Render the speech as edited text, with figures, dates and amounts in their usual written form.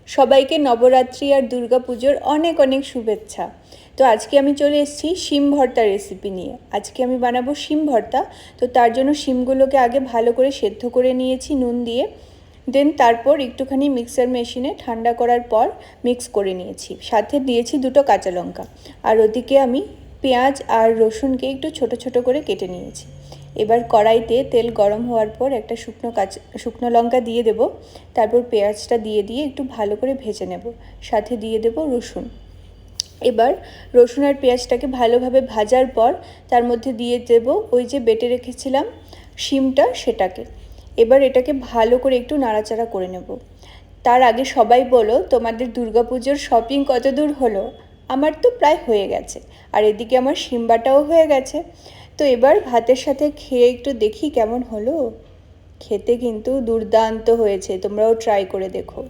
সবাইকে নবরাত্রি আর দুর্গাপুজোর অনেক অনেক শুভেচ্ছা। তো আজকে আমি চলে এসেছি শিম ভর্তা রেসিপি নিয়ে। আজকে আমি বানাবো শিম ভর্তা। তো তার জন্য শিমগুলোকে আগে ভালো করে সেদ্ধ করে নিয়েছি নুন দিয়ে। দেন তারপর একটুখানি মিক্সার মেশিনে ঠান্ডা করার পর মিক্স করে নিয়েছি। সাথে দিয়েছি 2টো কাঁচা লঙ্কা। আর ওদিকে আমি পেঁয়াজ আর রসুনকে একটু ছোট ছোট করে কেটে নিয়েছি। এবার কড়াইতে তেল গরম হওয়ার পর একটা শুকনো লঙ্কা দিয়ে দেব। তারপর পেঁয়াজটা দিয়ে একটু ভালো করে ভেজে নেব। সাথে দিয়ে দেব রসুন। এবার রসুন আর পেঁয়াজটাকে ভালোভাবে ভাজার পর তার মধ্যে দিয়ে দেব ওই যে বেটে রেখেছিলাম শিমটা, সেটাকে। এবার এটাকে ভালো করে একটু নাড়াচাড়া করে নেব। তার আগে সবাই বলো তোমাদের দুর্গাপুজোর শপিং কত দূর হলো? আমার তো প্রায় হয়ে গেছে। আর এদিকে আমার শিম বাটাও হয়ে গেছে। তো এবার ভাতের সাথে খেয়ে একটু দেখি কেমন হলো। খেতে কিন্তু দুর্দান্ত হয়েছে, তোমরাও ট্রাই করে দেখো।